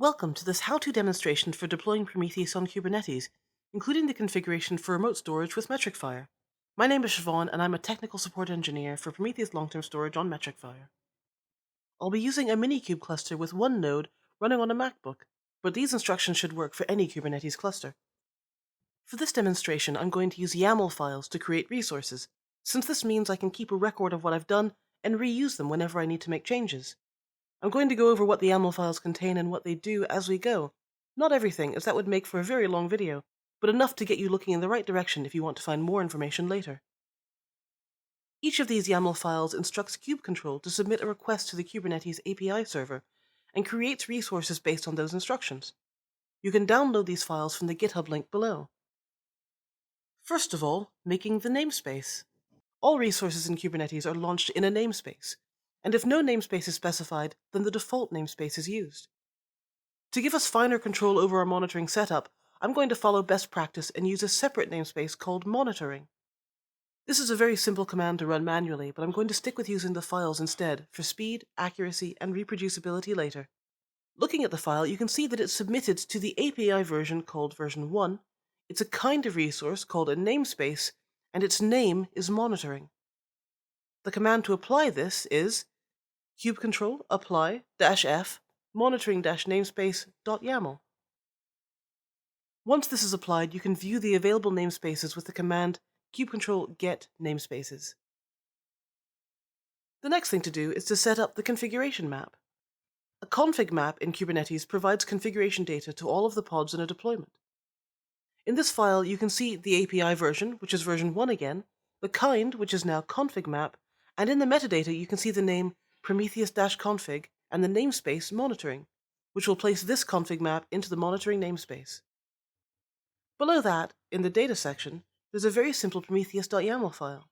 Welcome to this how-to demonstration for deploying Prometheus on Kubernetes, including the configuration for remote storage with Metricfire. My name is Siobhan, and I'm a technical support engineer for Prometheus long-term storage on Metricfire. I'll be using a Minikube cluster with one node running on a MacBook, but these instructions should work for any Kubernetes cluster. For this demonstration, I'm going to use YAML files to create resources, since this means I can keep a record of what I've done and reuse them whenever I need to make changes. I'm going to go over what the YAML files contain and what they do as we go. Not everything, as that would make for a very long video, but enough to get you looking in the right direction if you want to find more information later. Each of these YAML files instructs kubecontrol to submit a request to the Kubernetes API server and creates resources based on those instructions. You can download these files from the GitHub link below. First of all, making the namespace. All resources in Kubernetes are launched in a namespace, and if no namespace is specified, then the default namespace is used. To give us finer control over our monitoring setup, I'm going to follow best practice and use a separate namespace called monitoring. This is a very simple command to run manually, but I'm going to stick with using the files instead for speed, accuracy, and reproducibility later. Looking at the file, you can see that it's submitted to the API version called version 1, it's a kind of resource called a namespace, and its name is monitoring. The command to apply this is kubecontrol apply -f monitoring-namespace.yaml. Once this is applied, you can view the available namespaces with the command kubecontrol get namespaces. The next thing to do is to set up the configuration map. A config map in Kubernetes provides configuration data to all of the pods in a deployment. In this file, you can see the API version, which is version 1 again, the kind, which is now ConfigMap, and in the metadata you can see the name Prometheus-config and the namespace monitoring, which will place this config map into the monitoring namespace. Below that, in the data section, there's a very simple Prometheus.yaml file.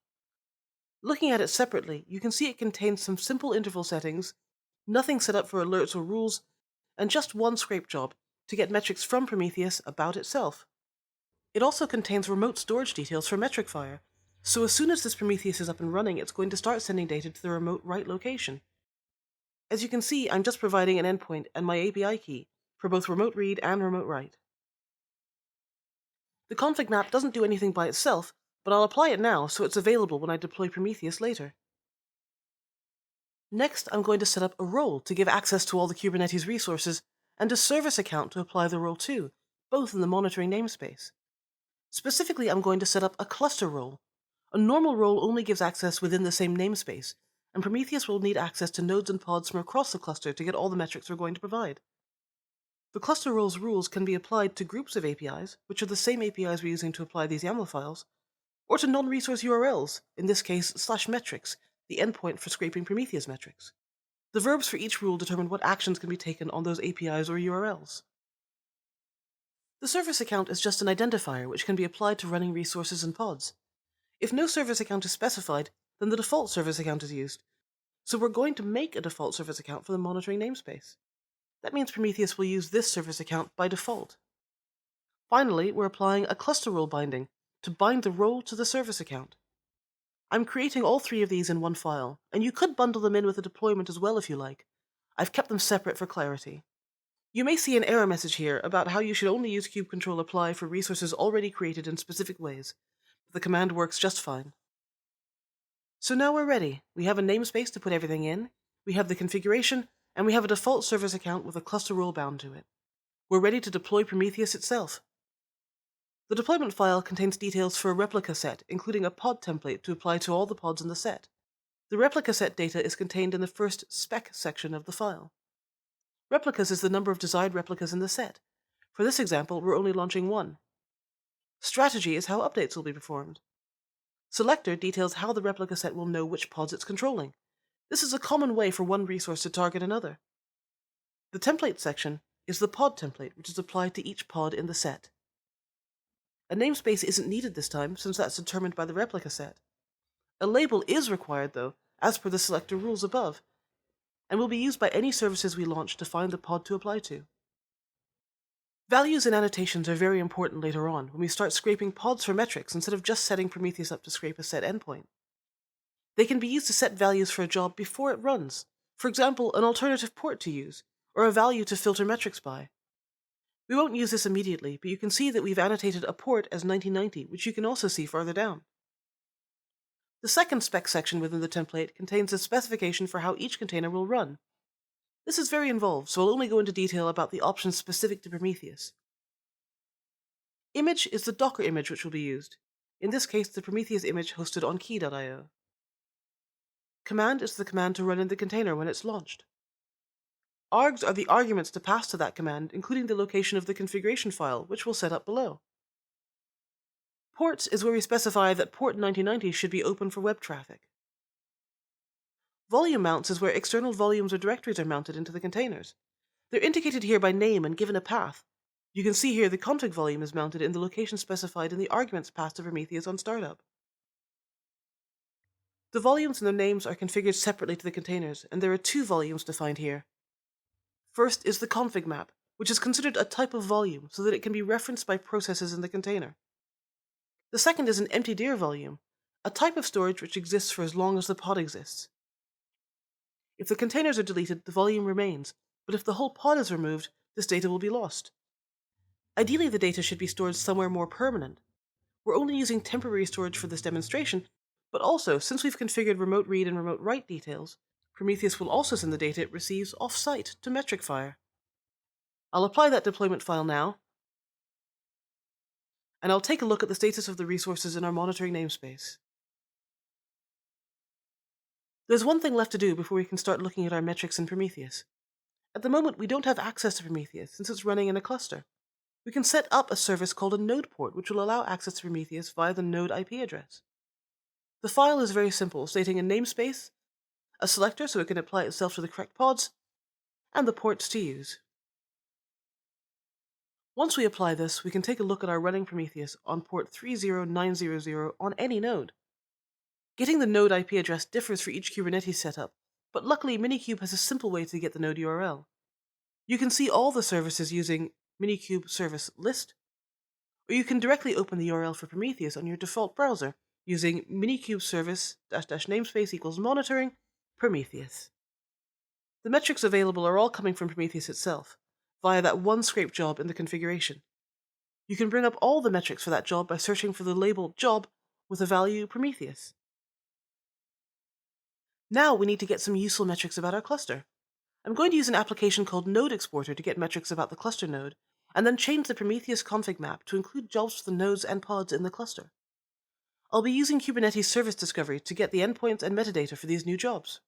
Looking at it separately, you can see it contains some simple interval settings, nothing set up for alerts or rules, and just one scrape job to get metrics from Prometheus about itself. It also contains remote storage details for Metricfire, so as soon as this Prometheus is up and running, it's going to start sending data to the remote write location. As you can see, I'm just providing an endpoint and my API key for both remote read and remote write. The config map doesn't do anything by itself, but I'll apply it now so it's available when I deploy Prometheus later. Next, I'm going to set up a role to give access to all the Kubernetes resources and a service account to apply the role to, both in the monitoring namespace. Specifically, I'm going to set up a cluster role. A normal role only gives access within the same namespace, and Prometheus will need access to nodes and pods from across the cluster to get all the metrics we're going to provide. The cluster role's rules can be applied to groups of APIs, which are the same APIs we're using to apply these YAML files, or to non-resource URLs, in this case /metrics, the endpoint for scraping Prometheus metrics. The verbs for each rule determine what actions can be taken on those APIs or URLs. The service account is just an identifier which can be applied to running resources and pods. If no service account is specified, then the default service account is used, so we're going to make a default service account for the monitoring namespace. That means Prometheus will use this service account by default. Finally, we're applying a cluster role binding to bind the role to the service account. I'm creating all three of these in one file, and you could bundle them in with a deployment as well if you like. I've kept them separate for clarity. You may see an error message here about how you should only use kubecontrol apply for resources already created in specific ways, but the command works just fine. So now we're ready. We have a namespace to put everything in, we have the configuration, and we have a default service account with a cluster role bound to it. We're ready to deploy Prometheus itself. The deployment file contains details for a replica set, including a pod template to apply to all the pods in the set. The replica set data is contained in the first spec section of the file. Replicas is the number of desired replicas in the set. For this example, we're only launching one. Strategy is how updates will be performed. Selector details how the replica set will know which pods it's controlling. This is a common way for one resource to target another. The template section is the pod template, which is applied to each pod in the set. A namespace isn't needed this time, since that's determined by the replica set. A label is required, though, as per the selector rules above, and will be used by any services we launch to find the pod to apply to. Values and annotations are very important later on, when we start scraping pods for metrics instead of just setting Prometheus up to scrape a set endpoint. They can be used to set values for a job before it runs, for example, an alternative port to use, or a value to filter metrics by. We won't use this immediately, but you can see that we've annotated a port as 1990, which you can also see farther down. The second spec section within the template contains a specification for how each container will run. This is very involved, so I'll only go into detail about the options specific to Prometheus. Image is the Docker image which will be used, in this case the Prometheus image hosted on key.io. Command is the command to run in the container when it's launched. Args are the arguments to pass to that command, including the location of the configuration file, which we'll set up below. Ports is where we specify that port 9090 should be open for web traffic. Volume mounts is where external volumes or directories are mounted into the containers. They're indicated here by name and given a path. You can see here the config volume is mounted in the location specified in the arguments passed to Prometheus on startup. The volumes and their names are configured separately to the containers, and there are two volumes defined here. First is the ConfigMap, which is considered a type of volume so that it can be referenced by processes in the container. The second is an empty dir volume, a type of storage which exists for as long as the pod exists. If the containers are deleted, the volume remains, but if the whole pod is removed, this data will be lost. Ideally, the data should be stored somewhere more permanent. We're only using temporary storage for this demonstration, but also, since we've configured remote read and remote write details, Prometheus will also send the data it receives off-site to Metricfire. I'll apply that deployment file now, and I'll take a look at the status of the resources in our monitoring namespace. There's one thing left to do before we can start looking at our metrics in Prometheus. At the moment, we don't have access to Prometheus since it's running in a cluster. We can set up a service called a node port, which will allow access to Prometheus via the node IP address. The file is very simple, stating a namespace, a selector so it can apply itself to the correct pods, and the ports to use. Once we apply this, we can take a look at our running Prometheus on port 30900 on any node. Getting the node IP address differs for each Kubernetes setup, but luckily Minikube has a simple way to get the node URL. You can see all the services using Minikube service list, or you can directly open the URL for Prometheus on your default browser using Minikube service --namespace equals monitoring Prometheus. The metrics available are all coming from Prometheus itself, via that one scrape job in the configuration. You can bring up all the metrics for that job by searching for the label job with the value Prometheus. Now we need to get some useful metrics about our cluster. I'm going to use an application called Node Exporter to get metrics about the cluster node, and then change the Prometheus config map to include jobs for the nodes and pods in the cluster. I'll be using Kubernetes Service Discovery to get the endpoints and metadata for these new jobs.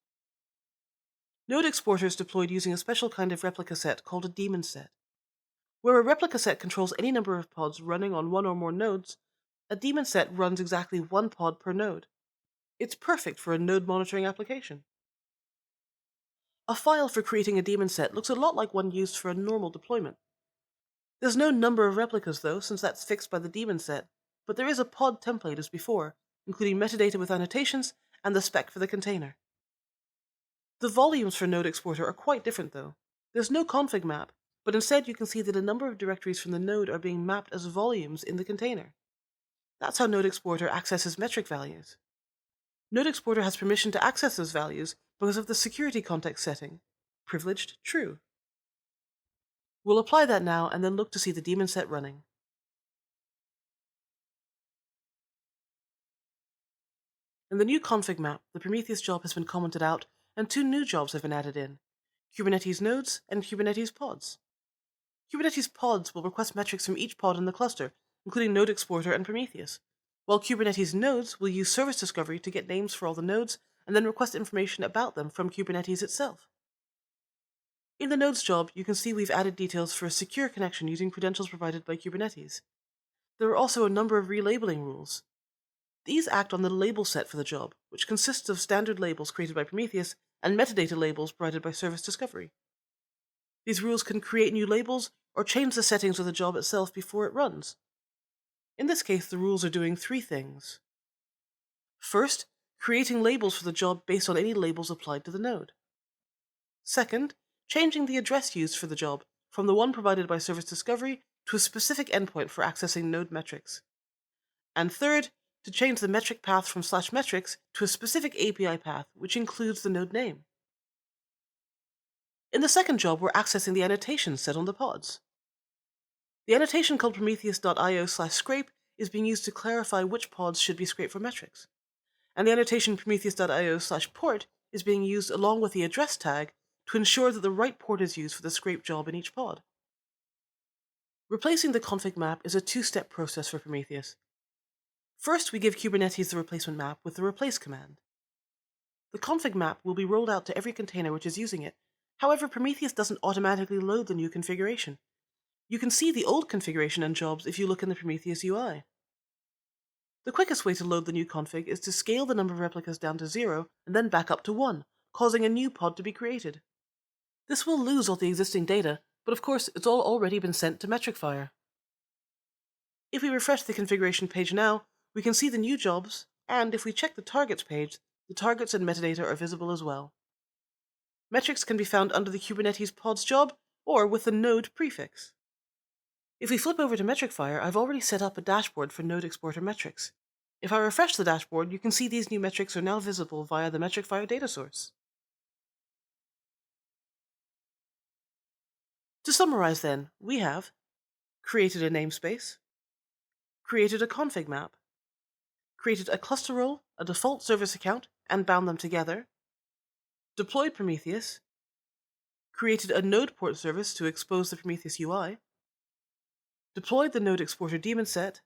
Node Exporter is deployed using a special kind of replica set called a daemon set. Where a replica set controls any number of pods running on one or more nodes, a daemon set runs exactly one pod per node. It's perfect for a node monitoring application. A file for creating a daemon set looks a lot like one used for a normal deployment. There's no number of replicas though, since that's fixed by the daemon set, but there is a pod template as before, including metadata with annotations and the spec for the container. The volumes for Node Exporter are quite different though. There's no config map, but instead you can see that a number of directories from the node are being mapped as volumes in the container. That's how Node Exporter accesses metric values. Node Exporter has permission to access those values because of the security context setting, privileged true. We'll apply that now and then look to see the daemon set running. In the new config map, the Prometheus job has been commented out and two new jobs have been added in, Kubernetes nodes and Kubernetes pods. Kubernetes pods will request metrics from each pod in the cluster, including Node Exporter and Prometheus, while Kubernetes nodes will use service discovery to get names for all the nodes and then request information about them from Kubernetes itself. In the nodes job, you can see we've added details for a secure connection using credentials provided by Kubernetes. There are also a number of relabeling rules. These act on the label set for the job, which consists of standard labels created by Prometheus and metadata labels provided by Service Discovery. These rules can create new labels or change the settings of the job itself before it runs. In this case, the rules are doing three things. First, creating labels for the job based on any labels applied to the node. Second, changing the address used for the job from the one provided by Service Discovery to a specific endpoint for accessing node metrics. And third, to change the metric path from /metrics to a specific API path which includes the node name. In the second job, we're accessing the annotations set on the pods. The annotation called Prometheus.io/scrape is being used to clarify which pods should be scraped for metrics. And the annotation Prometheus.io/port is being used along with the address tag to ensure that the right port is used for the scrape job in each pod. Replacing the config map is a two-step process for Prometheus. First, we give Kubernetes the replacement map with the replace command. The config map will be rolled out to every container which is using it. However, Prometheus doesn't automatically load the new configuration. You can see the old configuration and jobs if you look in the Prometheus UI. The quickest way to load the new config is to scale the number of replicas down to 0 and then back up to 1, causing a new pod to be created. This will lose all the existing data, but of course it's all already been sent to Metricfire. If we refresh the configuration page now, we can see the new jobs, and if we check the targets page, the targets and metadata are visible as well. Metrics can be found under the Kubernetes pods job or with the node prefix. If we flip over to Metricfire, I've already set up a dashboard for node exporter metrics. If I refresh the dashboard, you can see these new metrics are now visible via the Metricfire data source. To summarize then, we have created a namespace, created a config map, created a cluster role, a default service account, and bound them together, deployed Prometheus, created a node port service to expose the Prometheus UI, deployed the node exporter daemon set,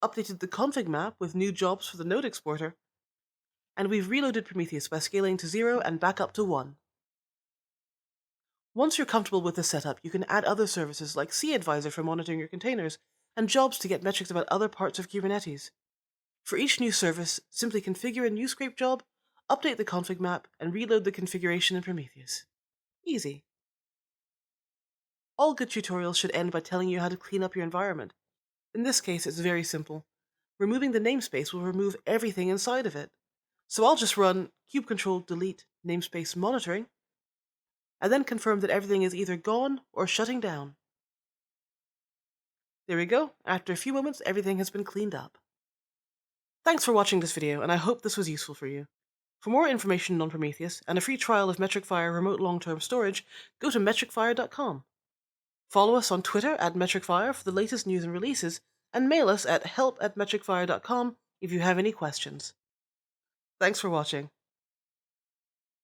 updated the config map with new jobs for the node exporter, and we've reloaded Prometheus by scaling to 0 and back up to 1. Once you're comfortable with this setup, you can add other services like CAdvisor for monitoring your containers, and jobs to get metrics about other parts of Kubernetes. For each new service, simply configure a new scrape job, update the config map, and reload the configuration in Prometheus. Easy. All good tutorials should end by telling you how to clean up your environment. In this case, it's very simple. Removing the namespace will remove everything inside of it. So I'll just run kubectl delete namespace monitoring, and then confirm that everything is either gone or shutting down. There we go. After a few moments, everything has been cleaned up. Thanks for watching this video, and I hope this was useful for you. For more information on Prometheus and a free trial of Metricfire remote long-term storage, go to metricfire.com. Follow us on Twitter at Metricfire for the latest news and releases, and mail us at help@metricfire.com if you have any questions. Thanks for watching.